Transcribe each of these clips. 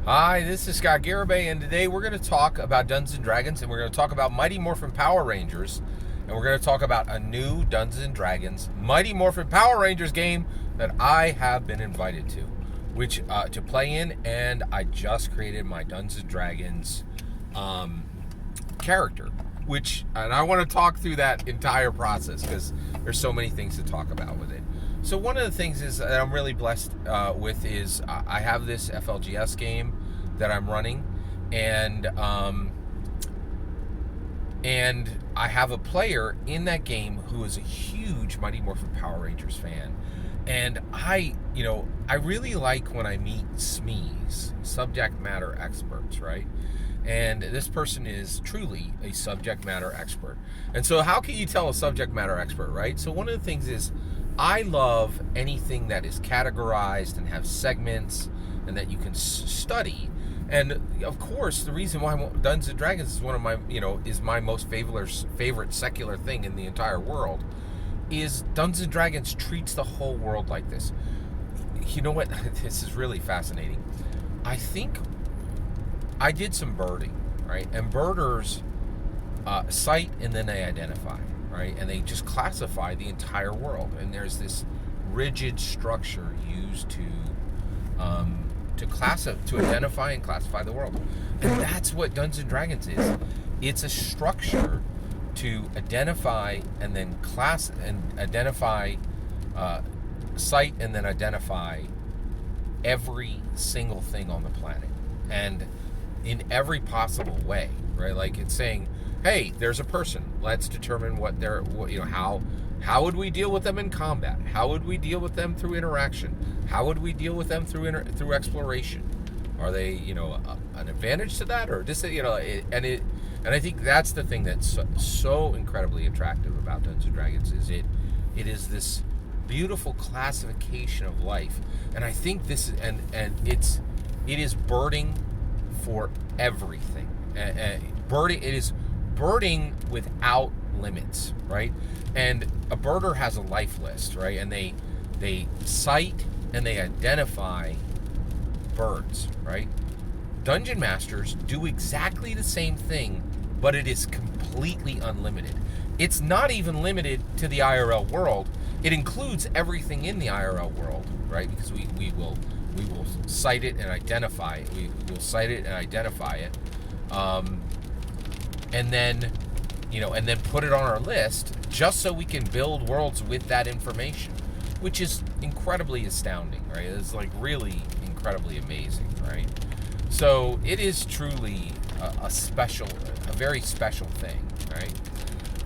Hi, this is Scott Garibay, and today we're going to talk about Dungeons & Dragons, and we're going to talk about Mighty Morphin Power Rangers, and we're going to talk about a new Dungeons & Dragons Mighty Morphin Power Rangers game that I have been invited to, which to play in, and I just created my Dungeons & Dragons character, and I want to talk through that entire process because there's so many things to talk about with it. So one of the things is that I'm really blessed with is I have this FLGS game that I'm running, and I have a player in that game who is a huge Mighty Morphin Power Rangers fan, and I really like when I meet SMEs, subject matter experts, right? And this person is truly a subject matter expert. And so how can you tell a subject matter expert, right? So one of the things is I love anything that is categorized and have segments and that you can study. And of course, the reason why Dungeons and Dragons is one of my, is my most favorite secular thing in the entire world is Dungeons and Dragons treats the whole world like this. You know what? This is really fascinating. I think I did some birding, right? And birders cite and then they identify, right? And they just classify the entire world. And there's this rigid structure used to identify and classify the world. And that's what Dungeons and Dragons is. It's a structure to identify and then cite and then identify every single thing on the planet. And in every possible way, right? Like it's saying, hey, there's a person. Let's determine how would we deal with them in combat? How would we deal with them through interaction? How would we deal with them through exploration? Are they, an advantage to that, or just, and I think that's the thing that's so incredibly attractive about Dungeons and Dragons is it is this beautiful classification of life, and I think this is it is birding for everything. It is birding without limits, right? And a birder has a life list, right? And they cite and they identify birds, right? Dungeon masters do exactly the same thing, but it is completely unlimited. It's not even limited to the IRL world. It includes everything in the IRL world, right? Because we will cite it and identify it. We will cite it and identify it, and then put it on our list just so we can build worlds with that information, which is incredibly astounding, right? It's like really incredibly amazing, right? So it is truly a very special thing, right?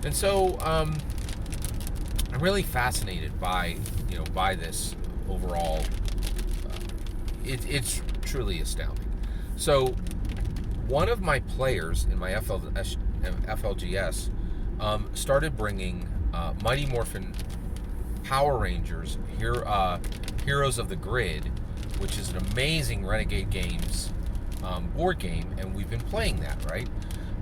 And so I'm really fascinated by this overall. It's truly astounding. So one of my players in my FLGS started bringing Mighty Morphin Power Rangers Heroes of the Grid, which is an amazing Renegade Games board game, and we've been playing that, right?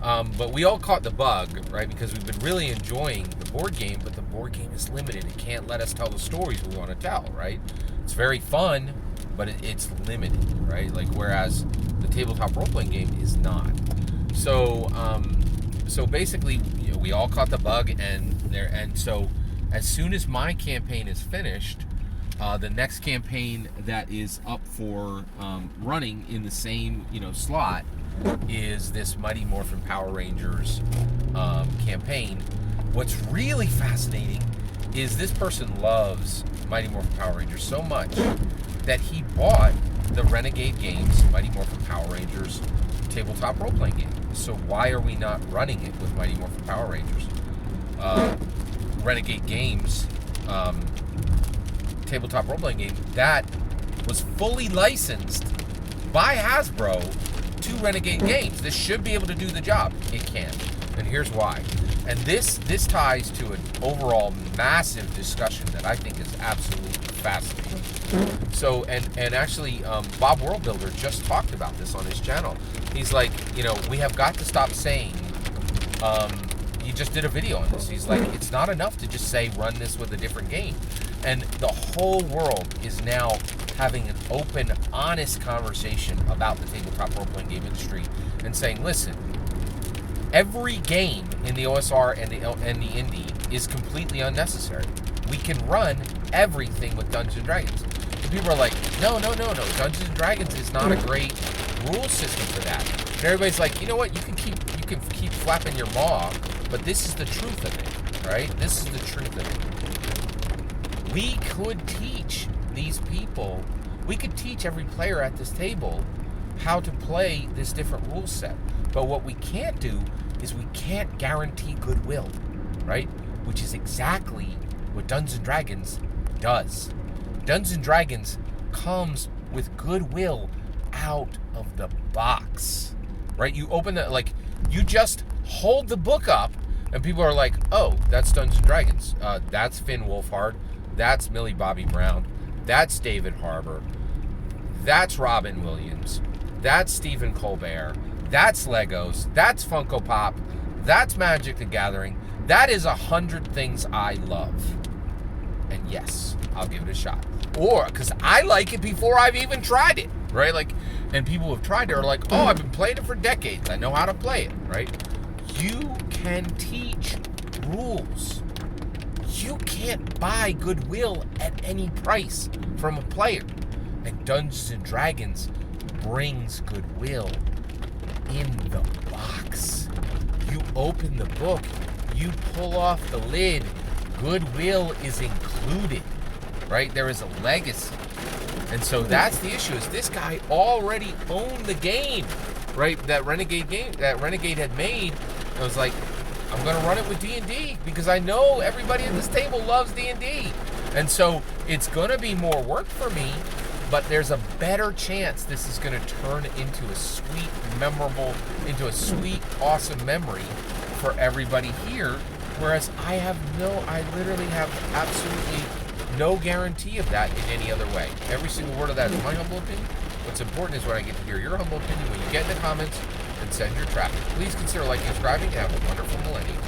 But we all caught the bug, right? Because we've been really enjoying the board game, but the board game is limited. It can't let us tell the stories we want to tell, right? It's very fun, but it's limited, right? Like whereas the tabletop role-playing game is not. So basically, we all caught the bug, and so as soon as my campaign is finished, the next campaign that is up for running in the same slot is this Mighty Morphin Power Rangers campaign. What's really fascinating is this person loves Mighty Morphin Power Rangers so much that he bought the Renegade Games Mighty Morphin Power Rangers tabletop role-playing game. So why are we not running it with Mighty Morphin Power Rangers? Renegade Games tabletop role-playing game that was fully licensed by Hasbro to Renegade Games. This should be able to do the job. It can't. And here's why. And this ties to an overall massive discussion that I think is absolutely fascinating. So, and actually, Bob Worldbuilder just talked about this on his channel. He's like, we have got to stop saying, he just did a video on this. He's like, it's not enough to just say, run this with a different game. And the whole world is now having an open, honest conversation about the tabletop role-playing game industry and saying, listen, every game in the OSR and the indie is completely unnecessary. We can run everything with Dungeons & Dragons. And people are like, no. Dungeons & Dragons is not a great rule system for that. And everybody's like, you know what? You can keep flapping your maw, but this is the truth of it, right? This is the truth of it. We could teach these people, we could teach every player at this table how to play this different rule set. But what we can't do is we can't guarantee goodwill, right? Which is exactly what Dungeons & Dragons does. Dungeons & Dragons comes with goodwill out of the box, right? You open it, like, you just hold the book up and people are like, oh, that's Dungeons & Dragons. That's Finn Wolfhard. That's Millie Bobby Brown. That's David Harbour. That's Robin Williams. That's Stephen Colbert. That's Legos. That's Funko Pop. That's Magic the Gathering. That is 100 things I love. And yes, I'll give it a shot. Or, because I like it before I've even tried it, right? Like, and people who have tried it are like, oh, I've been playing it for decades. I know how to play it, right? You can teach rules. You can't buy goodwill at any price from a player. And Dungeons & Dragons brings goodwill in the box. You open the book, you pull off the lid, goodwill is included, right? There is a legacy. And so that's the issue, is this guy already owned the game, right? That Renegade game, that Renegade had made. I was like, I'm going to run it with D&D because I know everybody at this table loves D&D. And so it's going to be more work for me, but there's a better chance this is going to turn into a sweet, awesome memory for everybody here. Whereas I literally have absolutely no guarantee of that in any other way. Every single word of that is my humble opinion. What's important is when I get to hear your humble opinion when you get in the comments and send your traffic. Please consider liking and subscribing and have a wonderful millennium.